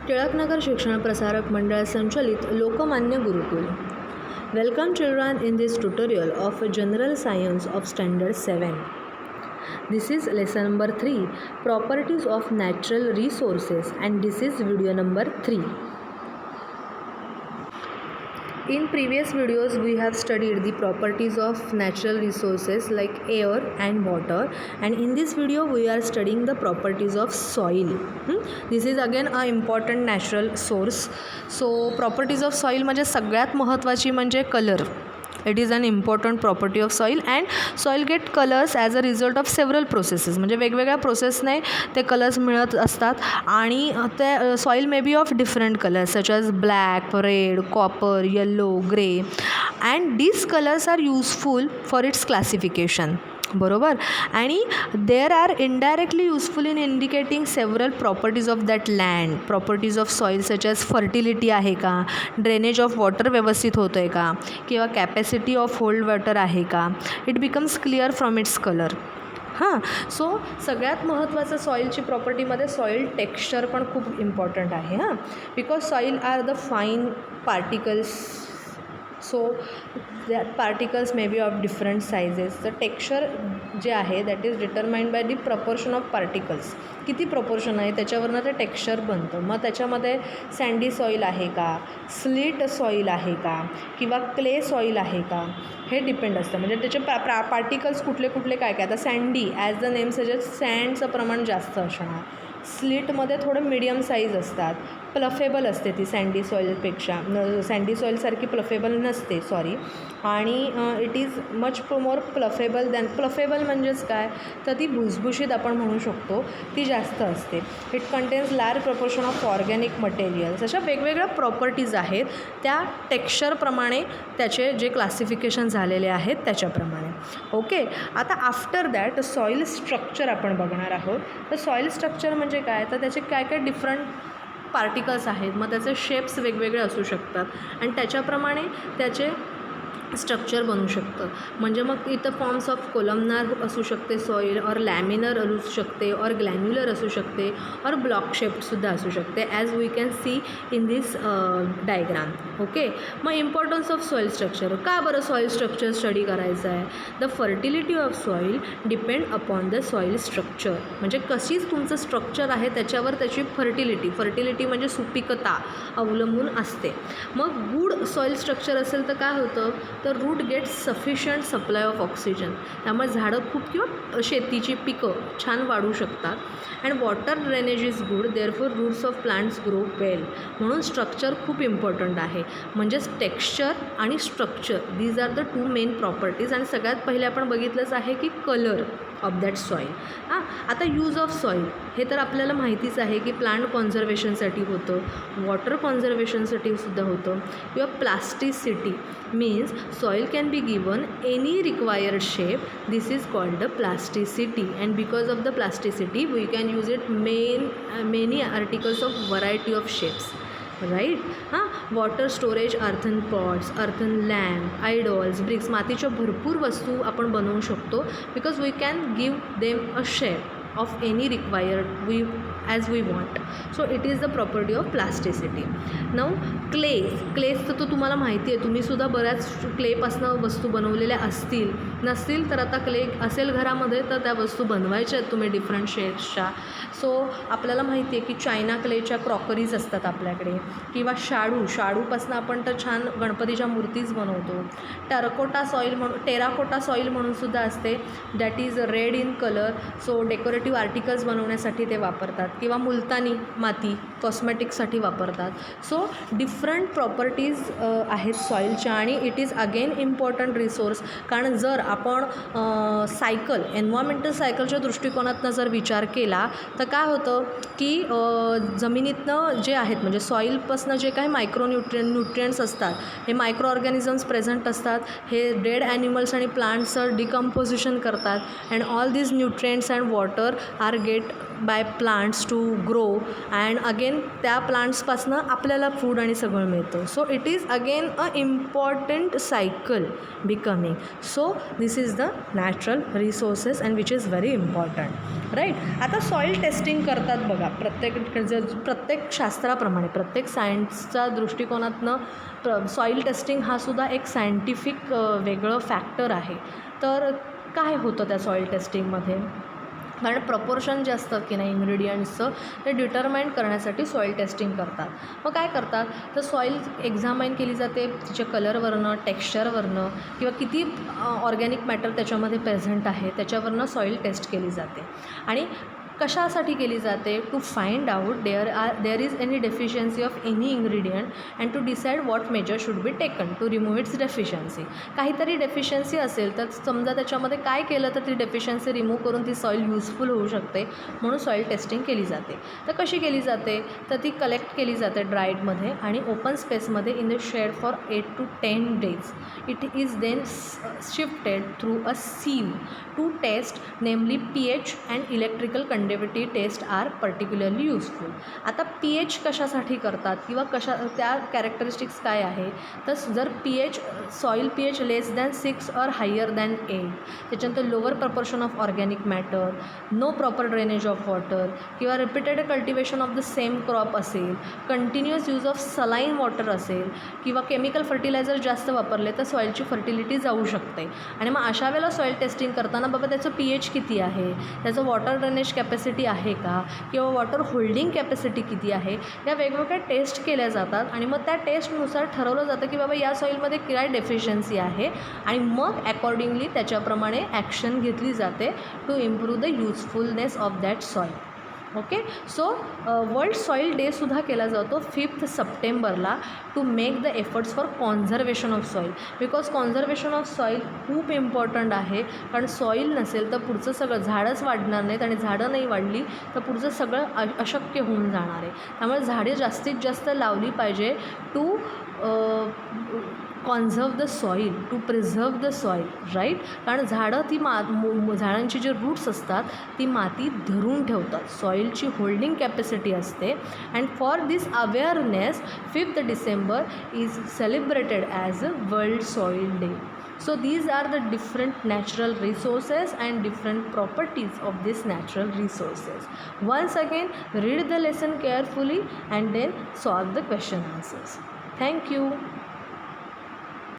टिळकनगर शिक्षण प्रसारक मंडळ संचलित लोकमान्य गुरुकुल. Welcome children in this tutorial of General Science of Standard 7. This is lesson number 3, Properties of Natural Resources, and this is video number 3. In previous videos we have studied the properties of natural resources like air and water, and in this video we are studying the properties of soil. This is again a important natural source. So properties of soil म्हणजे सगळ्यात महत्त्वाची म्हणजे colour. It is an important property of soil, and soil get colors as a result of several processes. म्हणजे वेगवेगळ्या प्रोसेसने ते colours मिळत असतात आणि ते soil may be of different colours such as black, red, copper, yellow, grey, and these colors are useful for its classification. बरोबर. आणि there are indirectly useful in indicating several properties of that land. Properties of soil such as fertility आहे का, drainage of water व्यवस्थित होतं आहे का, किंवा capacity of hold water आहे का. It becomes clear from its colour. So सगळ्यात महत्त्वाचं सॉईलची प्रॉपर्टीमध्ये सॉईल टेक्स्चर पण खूप इम्पॉर्टंट आहे. Because soil are the fine particles. So that particles may be of different sizes. The texture जे आहे that is determined by the proportion of particles. किती proportion आहे त्याच्यावरनं ते टेक्स्चर बनतं. मग त्याच्यामध्ये सँडी सॉईल आहे का, स्लीट सॉईल आहे का, किंवा क्ले सॉईल आहे का, हे डिपेंड असतं. म्हणजे त्याचे पार्टिकल्स कुठले कुठले काय काय. आता sandy as the name suggest सँडचं प्रमाण जास्त असणार. स्लीटमध्ये थोडं मिडियम साईज असतात. प्लफेबल असते ती सँडी सॉईलपेक्षा. सँडी सॉईलसारखी प्लफेबल नसते, सॉरी. आणि it is much more ploughable than. Ploughable म्हणजेच काय, तर ती भुसभुशीत आपण म्हणू शकतो, ती जास्त असते. It contains large proportion of organic materials. अशा वेगवेगळ्या प्रॉपर्टीज आहेत त्या टेक्स्चरप्रमाणे त्याचे जे क्लासिफिकेशन झालेले आहेत त्याच्याप्रमाणे. ओके. आता आफ्टर दॅट सॉईल स्ट्रक्चर आपण बघणार आहोत. तर सॉईल स्ट्रक्चर म्हणजे काय, तर त्याचे काय काय डिफरंट पार्टिकल्स आहेत. मग त्याचे शेप्स वेगवेगळे असू शकतात आणि त्याच्याप्रमाणे त्याचे स्ट्रक्चर बनू शकतं. म्हणजे मग इथं फॉर्म्स ऑफ कोलमनार असू शकते सॉईल, और लॅमिनर असू शकते, और ग्लॅन्युलर असू शकते, और ब्लॉक शेप्डसुद्धा असू शकते, as we can see in this diagram. Okay. मग इम्पॉर्टन्स ऑफ सॉईल स्ट्रक्चर. का बरं सॉईल स्ट्रक्चर स्टडी करायचं आहे. The fertility of soil depend upon the soil structure. म्हणजे कशीच तुमचं स्ट्रक्चर आहे त्याच्यावर त्याची फर्टिलिटी म्हणजे सुपिकता अवलंबून असते. मग गुड सॉईल स्ट्रक्चर असेल तर काय होतं, तर root get sufficient supply of oxygen. त्यामुळे झाडं खूप किंवा शेतीची पिकं छान वाढू शकतात. And water drainage is good, therefore roots of plants grow well. म्हणून स्ट्रक्चर खूप इम्पॉर्टंट आहे. म्हणजेच टेक्स्चर आणि structure these are the two main properties. आणि सगळ्यात पहिले आपण बघितलंच आहे की कलर ऑफ दॅट सॉईल. आता यूज ऑफ सॉईल हे तर आपल्याला माहितीच आहे की प्लांट कॉन्झर्वेशनसाठी होतं, वॉटर कॉन्झर्वेशनसाठी सुद्धा होतं, किंवा plasticity means soil can be given any required shape. This is called the plasticity. And because of the plasticity we can use it many articles of variety of shapes. Right. Water storage, earthen pots, earthen lamp, idols, bricks, मातीच्या भरपूर वस्तू आपण बनवू शकतो. Because we can give them a shape of any required as we want. So it is the property of plasticity. Now clays तर तो तुम्हाला माहिती आहे. तुम्हीसुद्धा बऱ्याच क्लेपासनं वस्तू बनवलेल्या असतील. नसतील तर आता क्ले असेल घरामध्ये तर त्या वस्तू बनवायच्या आहेत तुम्ही डिफरंट शेप्सच्या. सो आपल्याला माहिती आहे की चायना क्लेच्या क्रॉकरीज असतात आपल्याकडे, किंवा शाडूपासनं आपण तर छान गणपतीच्या मूर्तीच बनवतो. टेराकोटा सॉईल म्हणूनसुद्धा असते. That is red in colour. So decorative articles बनवण्यासाठी ते वापरतात, किंवा मुलतानी माती कॉस्मेटिक्ससाठी वापरतात. सो डिफरंट प्रॉपर्टीज आहेत सॉईलच्या. आणि it is again important resource. कारण जर आपण एन्व्हायरमेंटल सायकलच्या दृष्टिकोनातनं जर विचार केला तर काय होतं की जमिनीतनं जे आहेत म्हणजे सॉईलपासनं जे काही न्यूट्रिएंट्स असतात, हे मायक्रो ऑर्गॅनिझम्स प्रेझेंट असतात. हे डेड ॲनिमल्स आणि प्लांट्सचं डिकम्पोजिशन करतात. And all these nutrients and water are by plants to grow and again त्या प्लांट्सपासनं आपल्याला फूड आणि सगळं मिळतं. So it is again a important cycle becoming. So this is the natural resources and which is very important, right. आता soil testing करतात बघा प्रत्येक शास्त्राप्रमाणे, प्रत्येक सायन्सच्या दृष्टिकोनातनं सॉईल टेस्टिंग हा सुद्धा एक सायंटिफिक वेगळं फॅक्टर आहे. तर काय होतं त्या सॉईल टेस्टिंगमध्ये, कारण प्रपोर्शन जे असतं की नाही इन्ग्रेडियंट्सचं ते डिटरमाइन करण्यासाठी सॉईल टेस्टिंग करतात. मग काय करतात तर सॉईल एक्झामाइन केली जाते तिच्या कलरवरनं, टेक्स्चरवरनं किंवा किती ऑर्गॅनिक मॅटर त्याच्यामध्ये प्रेझेंट आहे त्याच्यावरनं सॉईल टेस्ट केली जाते. आणि कशासाठी केली जाते, to find out there is any deficiency of any ingredient and to decide what measure should be taken to remove its deficiency. काहीतरी डेफिशियन्सी असेल तर समजा त्याच्यामध्ये काय केलं तर ती डेफिशियन्सी रिमूव्ह करून ती सॉईल युजफुल होऊ शकते, म्हणून सॉईल टेस्टिंग केली जाते. तर कशी केली जाते तर ती कलेक्ट केली जाते ड्राईडमध्ये आणि ओपन स्पेसमध्ये in the shed for 8 to 10 days. It is then shifted through a sieve two test namely pH and electrical conductivity test are particularly useful. आता pH कशासाठी करतात किंवा त्या कॅरेक्टरिस्टिक्स काय आहे तर जर pH soil pH less than 6 और हायर दॅन 8, त्याच्यानंतर lower proportion of organic matter, no proper drainage of water किंवा repeated cultivation of the same crop असेल, continuous use of saline water असेल किंवा केमिकल फर्टिलायझर जास्त वापरले तर सॉईलची फर्टिलिटी जाऊ शकते. आणि मग अशा वेळेला सॉईल टेस्टिंग करताना बाबा त्याचं pH किती आहे, त्याचं वॉटर ड्रेनेज कॅपॅसिटी आहे का किंवा वॉटर होल्डिंग कॅपॅसिटी किती आहे, या वेगवेगळ्या टेस्ट केल्या जातात. आणि मग त्या टेस्टनुसार ठरवलं जातं की बाबा या सॉईलमध्ये काय डेफिशियन्सी आहे आणि मग अकॉर्डिंगली त्याच्याप्रमाणे ॲक्शन घेतली जाते to improve the usefulness of that soil. Okay. So world soil day सुद्धा केला जातो 5 सप्टेंबरला to make the efforts for conservation of soil. Because conservation of soil खूप इम्पॉर्टंट आहे, कारण सॉईल नसेल तर पुढचं सगळं झाडंच वाढणार नाहीत आणि झाडं नाही वाढली तर पुढचं सगळं अशक्य होऊन जाणार आहे. त्यामुळे झाडे जास्तीत जास्त लावली पाहिजे to conserve the soil, to preserve the soil, right. कारण झाडं ती झाडांची जे रूट्स असतात ती माती धरून ठेवतात, सॉईलची होल्डिंग कॅपॅसिटी असते. And for this awareness 5th December is celebrated as a world soil day. So these are the different natural resources and different properties of these natural resources. Once again, read the lesson carefully and then solve the question answers. Thank you.